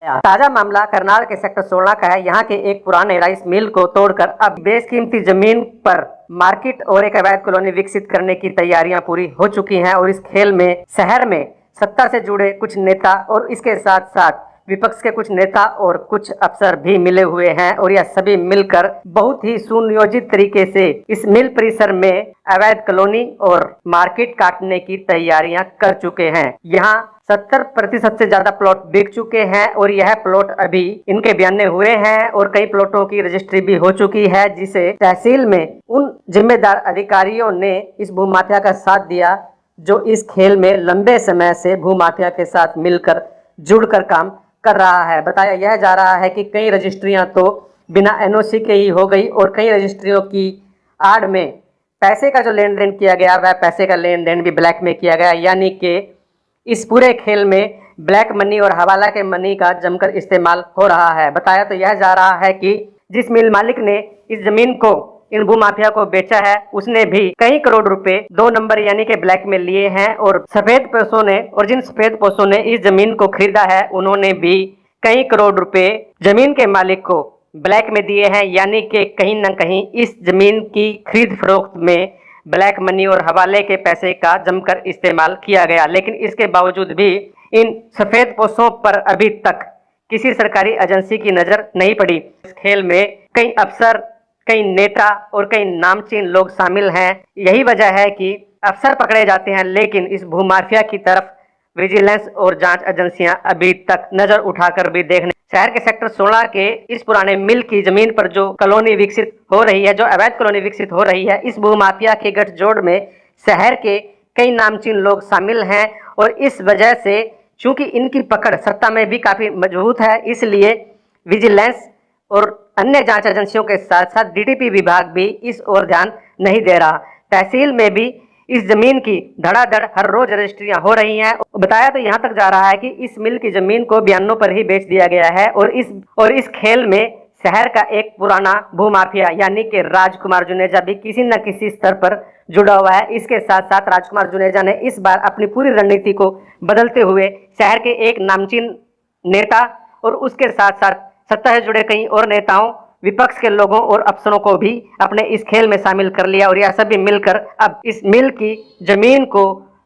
ताजा मामला करनाल के सेक्टर 16 का है। यहाँ के एक पुराने राइस मिल को तोड़कर अब बेशकीमती जमीन पर मार्केट और एक अवैध कॉलोनी विकसित करने की तैयारियां पूरी हो चुकी हैं और इस खेल में शहर में सत्ता से जुड़े कुछ नेता और इसके साथ साथ विपक्ष के कुछ नेता और कुछ अफसर भी मिले हुए हैं और यह सभी मिलकर बहुत ही सुनियोजित तरीके से इस मिल परिसर में अवैध कॉलोनी और मार्केट काटने की तैयारियां कर चुके हैं। यहाँ 70% से ज्यादा प्लॉट बिक चुके हैं और यह प्लॉट अभी इनके बयाने हुए हैं और कई प्लॉटों की रजिस्ट्री भी हो चुकी है, जिसे तहसील में उन जिम्मेदार अधिकारियों ने इस भूमाफिया का साथ दिया जो इस खेल में लंबे समय से भूमाफिया के साथ मिलकर जुड़कर काम कर रहा है। बताया यह जा रहा है कि कई रजिस्ट्रियां तो बिना एनओसी के ही हो गई और कई रजिस्ट्रियों की आड़ में पैसे का जो लेन देन किया गया वह पैसे का लेन देन भी ब्लैक में किया गया, यानी कि इस पूरे खेल में ब्लैक मनी और हवाला के मनी का जमकर इस्तेमाल हो रहा है। बताया तो यह जा रहा है कि जिस मिल मालिक ने इस जमीन को इन भूमाफिया को बेचा है उसने भी कई करोड़ रुपए 2 नंबर यानी कि ब्लैक में लिए हैं और सफेद पोशों ने और जिन सफेद पोशों ने इस जमीन को खरीदा है उन्होंने भी कई करोड़ रुपए जमीन के मालिक को ब्लैक में दिए हैं, यानी कि कहीं न कहीं इस जमीन की खरीद फरोख्त में ब्लैक मनी और हवाले के पैसे का जमकर इस्तेमाल किया गया। लेकिन इसके बावजूद भी इन सफेद पोशों पर अभी तक किसी सरकारी एजेंसी की नजर नहीं पड़ी। इस खेल में कई अफसर, कई नेता और कई नामचीन लोग शामिल हैं। यही वजह है कि अफसर पकड़े जाते हैं लेकिन इस भूमाफिया की तरफ विजिलेंस और जांच एजेंसियां अभी तक नजर उठाकर भी देखने। शहर के सेक्टर 16 के इस पुराने मिल की जमीन पर जो कॉलोनी विकसित हो रही है, जो अवैध कॉलोनी विकसित हो रही है, इस भूमाफिया के गठजोड़ में शहर के कई नामचीन लोग शामिल हैं और इस वजह से चूंकि इनकी पकड़ सत्ता में भी काफी मजबूत है, इसलिए विजिलेंस और अन्य जांच एजेंसियों के साथ साथ डीटीपी विभाग भी इस ओर ध्यान नहीं दे रहा। तहसील में भी इस जमीन की धड़ाधड़ हर रोज रजिस्ट्रियां हो रही हैं। बताया तो यहाँ तक जा रहा है कि इस मिल की जमीन को बयानों पर ही बेच दिया गया है और इस खेल में शहर का एक पुराना भूमाफिया यानी कि राजकुमार जुनेजा भी किसी न किसी स्तर पर जुड़ा हुआ है। इसके साथ साथ राजकुमार जुनेजा ने इस बार अपनी पूरी रणनीति को बदलते हुए शहर के एक नामचीन नेता और उसके साथ साथ सत्ता से जुड़े कई और नेताओं, विपक्ष के लोगों और अफसरों को भी अपने इस खेल में शामिल कर लिया और यह सभी मिलकर अब इस मिल की जमीन को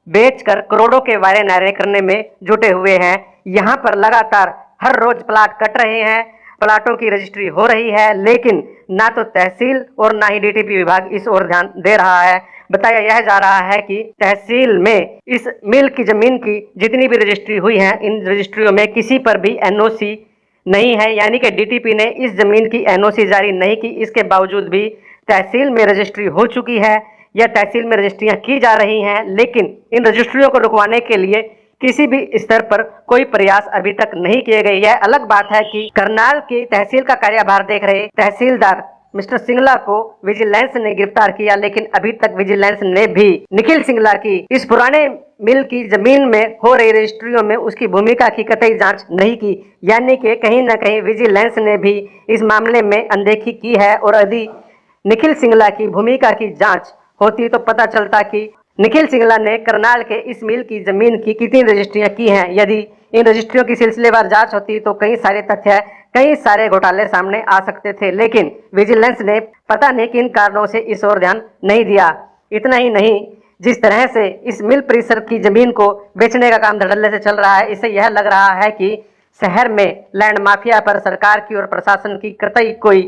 बेचकर करोड़ों के वारे नारे करने में जुटे हुए हैं। यहाँ पर लगातार हर रोज प्लाट कट रहे हैं, प्लाटों की रजिस्ट्री हो रही है, लेकिन ना तो तहसील और ना ही डीटीपी विभाग इस ओर ध्यान दे रहा है। बताया यह जा रहा है कि तहसील में इस मिल की जमीन की जितनी भी रजिस्ट्री हुई है, इन रजिस्ट्रियों में किसी पर भी एनओसी नहीं है, यानी कि डीटीपी ने इस जमीन की एनओसी जारी नहीं की। इसके बावजूद भी तहसील में रजिस्ट्री हो चुकी है या तहसील में रजिस्ट्रियां की जा रही हैं, लेकिन इन रजिस्ट्रियों को रुकवाने के लिए किसी भी स्तर पर कोई प्रयास अभी तक नहीं किए गए। यह अलग बात है कि करनाल की तहसील का कार्यभार देख रहे तहसीलदार मिस्टर सिंगला को विजिलेंस ने गिरफ्तार किया, लेकिन अभी तक विजिलेंस ने भी निखिल सिंगला की इस पुराने मिल की जमीन में हो रही रजिस्ट्रियों में उसकी भूमिका की कतई जांच नहीं की, यानी कि कहीं न कहीं विजिलेंस ने भी इस मामले में अनदेखी की है। और यदि निखिल सिंगला की भूमिका की जांच होती तो पता चलता कि निखिल सिंगला ने करनाल के इस मिल की जमीन की कितनी रजिस्ट्रियां की हैं। यदि इन रजिस्ट्रियों की सिलसिलेवार जांच होती तो कई सारे तथ्य, कई सारे घोटाले सामने आ सकते थे, लेकिन विजिलेंस ने पता नहीं किन कारणों से इस ओर ध्यान नहीं दिया। इतना ही नहीं, जिस तरह से इस मिल परिसर की जमीन को बेचने का काम धड़ल्ले से चल रहा है, इससे यह लग रहा है कि शहर में लैंड माफिया पर सरकार की और प्रशासन की कतई कोई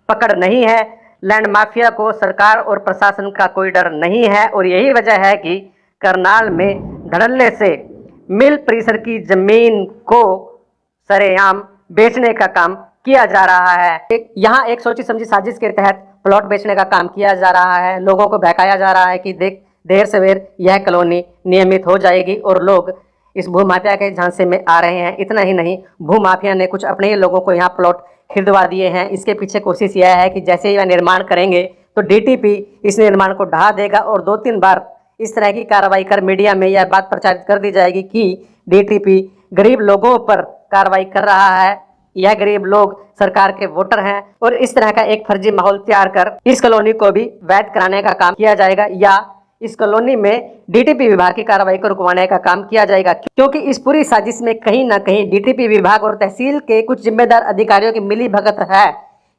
पकड़ नहीं है। लैंड माफिया को सरकार और प्रशासन का कोई डर नहीं है और यही वजह है कि करनाल में धड़ल्ले से मिल परिसर की जमीन को सरेआम बेचने का काम किया जा रहा है। यहाँ एक सोची समझी साजिश के तहत प्लॉट बेचने का काम किया जा रहा है। लोगों को बहकाया जा रहा है कि देर सवेर यह कॉलोनी नियमित हो जाएगी और लोग इस भूमाफिया के झांसे में आ रहे हैं। इतना ही नहीं, भूमाफिया ने कुछ अपने ही लोगों को यहाँ प्लॉट खरीदवा दिए हैं। इसके पीछे कोशिश यह है कि जैसे ही वह निर्माण करेंगे तो डीटीपी इस निर्माण को ढहा देगा और 2-3 बार इस तरह की कार्रवाई कर मीडिया में यह बात प्रचारित कर दी जाएगी कि डीटीपी गरीब लोगों पर कार्रवाई कर रहा है, यह गरीब लोग सरकार के वोटर हैं और इस तरह का एक फर्जी माहौल तैयार कर इस कॉलोनी को भी वैध कराने का काम किया जाएगा या इस कॉलोनी में डीटीपी विभाग की कार्रवाई को रुकवाने का काम किया जाएगा, क्योंकि इस पूरी साजिश में कहीं ना कहीं डीटीपी विभाग और तहसील के कुछ जिम्मेदार अधिकारियों की मिली भगत है।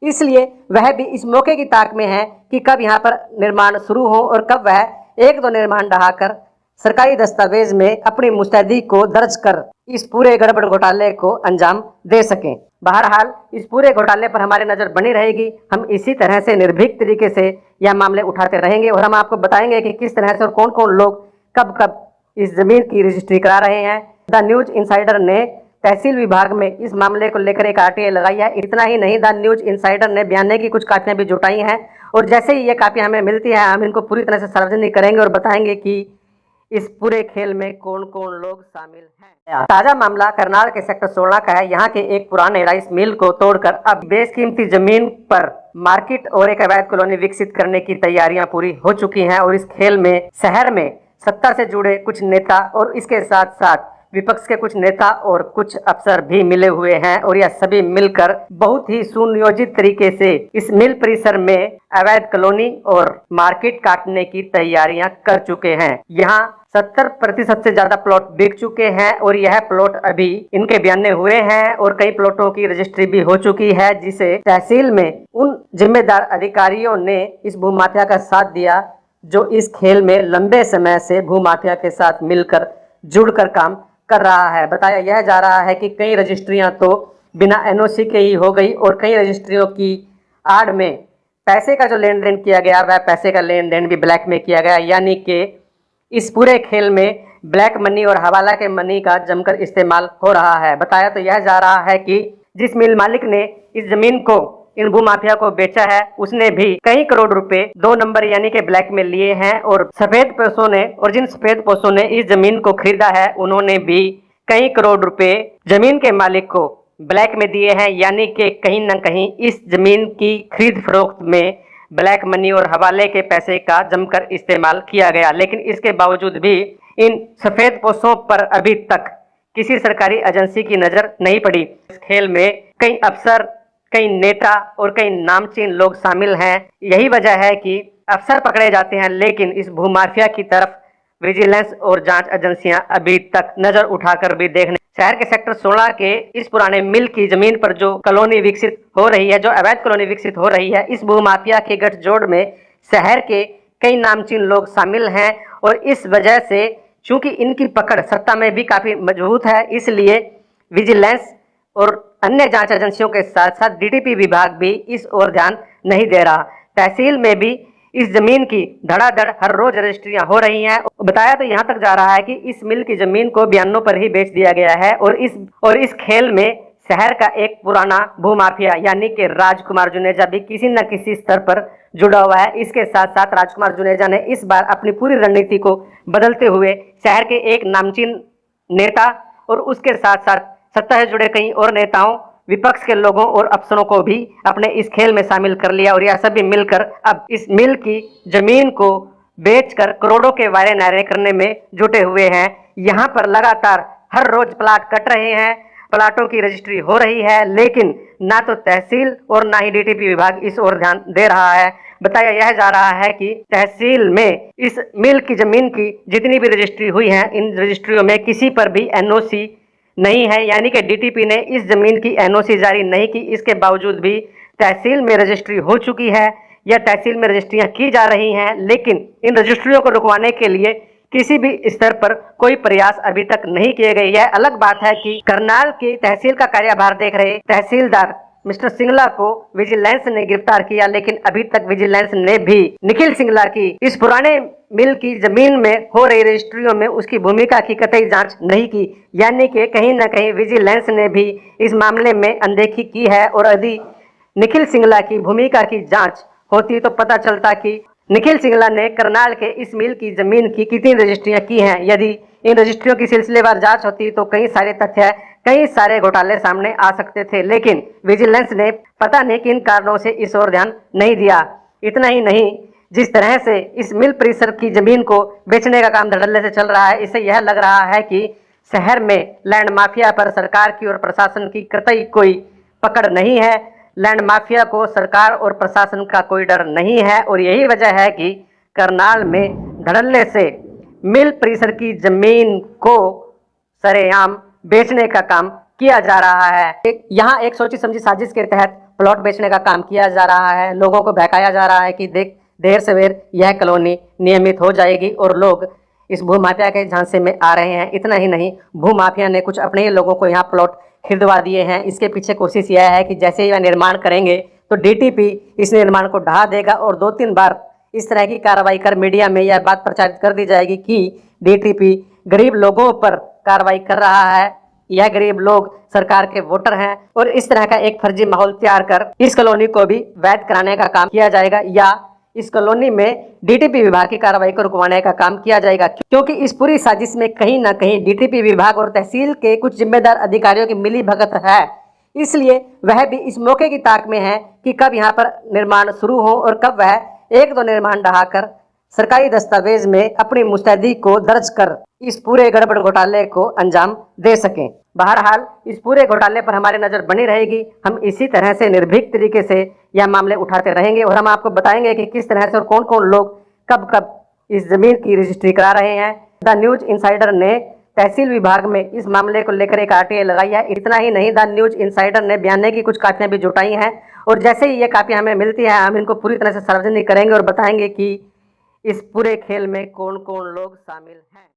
इसलिए वह भी इस मौके की ताक में है कि कब यहाँ पर निर्माण शुरू हो और कब वह एक दो निर्माण ढहाकर सरकारी दस्तावेज में अपनी मुस्तैदी को दर्ज कर इस पूरे गड़बड़ घोटाले को अंजाम दे सकें। बहरहाल इस पूरे घोटाले पर हमारी नज़र बनी रहेगी। हम इसी तरह से निर्भीक तरीके से यह मामले उठाते रहेंगे और हम आपको बताएंगे कि किस तरह से और कौन कौन लोग कब कब इस जमीन की रजिस्ट्री करा रहे हैं। द न्यूज इनसाइडर ने तहसील विभाग में इस मामले को लेकर एक आरटीआई लगाई है। इतना ही नहीं, द न्यूज इनसाइडर ने बयाने की कुछ कापियां भी जुटाई हैं और जैसे ही ये कापियां हमें मिलती है हम इनको पूरी तरह से सार्वजनिक करेंगे और बताएंगे कि इस पूरे खेल में कौन कौन लोग शामिल हैं। ताजा मामला करनाल के सेक्टर 16 का है। यहाँ के एक पुराने राइस मिल को तोड़कर अब बेशकीमती जमीन पर मार्केट और एक अवैध कॉलोनी विकसित करने की तैयारियां पूरी हो चुकी हैं और इस खेल में शहर में सत्ता से जुड़े कुछ नेता और इसके साथ साथ विपक्ष के कुछ नेता और कुछ अफसर भी मिले हुए हैं और यह सभी मिलकर बहुत ही सुनियोजित तरीके से इस मिल परिसर में अवैध कॉलोनी और मार्केट काटने की तैयारियां कर चुके हैं। यहाँ 70% से ज्यादा प्लॉट बिक चुके हैं और यह प्लॉट अभी इनके बयाने हुए हैं और कई प्लॉटों की रजिस्ट्री भी हो चुकी है, जिसे तहसील में उन जिम्मेदार अधिकारियों ने इस भूमाफिया का साथ दिया जो इस खेल में लंबे समय से भूमाफिया के साथ मिलकर जुड़कर काम कर रहा है। बताया यह जा रहा है कि कई रजिस्ट्रियां तो बिना एनओसी के ही हो गई और कई रजिस्ट्रियों की आड़ में पैसे का जो लेन देन किया गया वह पैसे का लेन देन भी ब्लैक में किया गया, यानी कि इस पूरे खेल में ब्लैक मनी और हवाला के मनी का जमकर इस्तेमाल हो रहा है। बताया तो यह जा रहा है कि जिस मिल मालिक ने इस जमीन को इन भूमाफिया को बेचा है उसने भी कई करोड़ रुपए 2 नंबर यानी कि ब्लैक में लिए हैं और सफेद पोशों ने और जिन सफेद पोशों ने इस जमीन को खरीदा है उन्होंने भी कई करोड़ रुपए जमीन के मालिक को ब्लैक में दिए हैं, यानी कि कहीं न कहीं इस जमीन की खरीद फरोख्त में ब्लैक मनी और हवाले के पैसे का जमकर इस्तेमाल किया गया। लेकिन इसके बावजूद भी इन सफेद पोशों पर अभी तक किसी सरकारी एजेंसी की नजर नहीं पड़ी। इस खेल में कई अफसर, कई नेता और कई नामचीन लोग शामिल हैं। यही वजह है कि अफसर पकड़े जाते हैं लेकिन इस भूमाफिया की तरफ विजिलेंस और जांच एजेंसियां अभी तक नजर उठाकर भी देखने। शहर के सेक्टर 16 के इस पुराने मिल की जमीन पर जो कॉलोनी विकसित हो रही है, जो अवैध कॉलोनी विकसित हो रही है, इस भूमाफिया के गठजोड़ में शहर के कई नामचीन लोग शामिल हैं और इस वजह से चूंकि इनकी पकड़ सत्ता में भी काफी मजबूत है, इसलिए विजिलेंस और अन्य जांच एजेंसियों के साथ साथ डीटीपी विभाग भी इस ओर ध्यान नहीं दे रहा। तहसील में भी इस जमीन की धड़ाधड़ हर रोज रजिस्ट्रियां हो रही हैं। बताया तो यहाँ तक जा रहा है कि इस मिल की जमीन को बयानों पर ही बेच दिया गया है और इस खेल में शहर का एक पुराना भूमाफिया यानी कि राजकुमार जुनेजा भी किसी न किसी स्तर पर जुड़ा हुआ है। इसके साथ साथ राजकुमार जुनेजा ने इस बार अपनी पूरी रणनीति को बदलते हुए शहर के एक नामचीन नेता और उसके साथ साथ सत्ता से जुड़े कई और नेताओं, विपक्ष के लोगों और अफसरों को भी अपने इस खेल में शामिल कर लिया और यह सभी मिलकर अब इस मिल की जमीन को बेचकर करोड़ों के वारे नारे करने में जुटे हुए हैं। यहाँ पर लगातार हर रोज प्लाट कट रहे हैं, प्लाटों की रजिस्ट्री हो रही है, लेकिन ना तो तहसील और ना ही डीटीपी विभाग इस ओर ध्यान दे रहा है। बताया यह जा रहा है कि तहसील में इस मिल की जमीन की जितनी भी रजिस्ट्री हुई है, इन रजिस्ट्रियों में किसी पर भी एनओसी नहीं है, यानी कि डीटीपी ने इस जमीन की एनओसी जारी नहीं की। इसके बावजूद भी तहसील में रजिस्ट्री हो चुकी है या तहसील में रजिस्ट्रियां की जा रही हैं, लेकिन इन रजिस्ट्रियों को रुकवाने के लिए किसी भी स्तर पर कोई प्रयास अभी तक नहीं किए गए। यह अलग बात है कि करनाल की तहसील का कार्यभार देख रहे तहसीलदार मिस्टर सिंगला को विजिलेंस ने गिरफ्तार किया, लेकिन अभी तक विजिलेंस ने भी निखिल सिंगला की इस पुराने मिल की जमीन में हो रही रजिस्ट्रियों में उसकी भूमिका की कतई जांच नहीं की, यानी कि कहीं न कहीं विजिलेंस ने भी इस मामले में अनदेखी की है। और यदि निखिल सिंगला की भूमिका की जांच होती तो पता चलता कि निखिल सिंगला ने करनाल के इस मिल की जमीन की कितनी रजिस्ट्रियां की हैं। यदि इन रजिस्ट्रियों की सिलसिलेवार जांच होती तो कई सारे तथ्य, कई सारे घोटाले सामने आ सकते थे, लेकिन विजिलेंस ने पता नहीं किन कारणों से इस ओर ध्यान नहीं दिया। इतना ही नहीं, जिस तरह से इस मिल परिसर की जमीन को बेचने का काम धड़ल्ले से चल रहा है, इससे यह लग रहा है कि शहर में लैंड माफिया पर सरकार की और प्रशासन की कतई कोई पकड़ नहीं है। लैंड माफिया को सरकार और प्रशासन का कोई डर नहीं है और यही वजह है कि करनाल में धड़ल्ले से मिल परिसर की जमीन को सरेआम बेचने का काम किया जा रहा है। यहाँ एक सोची समझी साजिश के तहत प्लॉट बेचने का काम किया जा रहा है। लोगों को बहकाया जा रहा है कि देर सवेर यह कॉलोनी नियमित हो जाएगी और लोग इस भूमाफिया के झांसे में आ रहे हैं। इतना ही नहीं, भूमाफिया ने कुछ अपने ही लोगों को यहाँ प्लॉट खरीदवा दिए हैं। इसके पीछे कोशिश यह है कि जैसे ही वह निर्माण करेंगे तो डीटीपी इस निर्माण को ढहा देगा और 2-3 बार इस तरह की कार्रवाई कर मीडिया में यह बात प्रचारित कर दी जाएगी कि डीटीपी गरीब लोगों पर कार्रवाई कर रहा है, यह गरीब लोग सरकार के वोटर हैं, और इस तरह का एक फर्जी माहौल तैयार कर इस कॉलोनी को भी वैध कराने का काम किया जाएगा या इस कॉलोनी में डीटीपी विभाग की कार्रवाई को रुकवाने का काम किया जाएगा। क्योंकि इस पूरी साजिश में कहीं ना कहीं डीटीपी विभाग और तहसील के कुछ जिम्मेदार अधिकारियों की मिली भगत है। इसलिए वह भी इस मौके की ताक में है कि कब यहाँ पर निर्माण शुरू हो और कब वह 1-2 निर्माण ढहाकर सरकारी दस्तावेज में अपनी मुस्तैदी को दर्ज कर इस पूरे गड़बड़ घोटाले को अंजाम दे सकें। बहरहाल इस पूरे घोटाले पर हमारी नज़र बनी रहेगी। हम इसी तरह से निर्भीक तरीके से यह मामले उठाते रहेंगे और हम आपको बताएंगे कि किस तरह से और कौन कौन लोग कब कब इस जमीन की रजिस्ट्री करा रहे हैं। द न्यूज इनसाइडर ने तहसील विभाग में इस मामले को लेकर एक आरटीआई लगाई है। इतना ही नहीं, द न्यूज इनसाइडर ने बयाने की कुछ कापियां भी जुटाई हैं और जैसे ही ये कापियां हमें मिलती है हम इनको पूरी तरह से सार्वजनिक करेंगे और बताएंगे कि इस पूरे खेल में कौन कौन लोग शामिल हैं।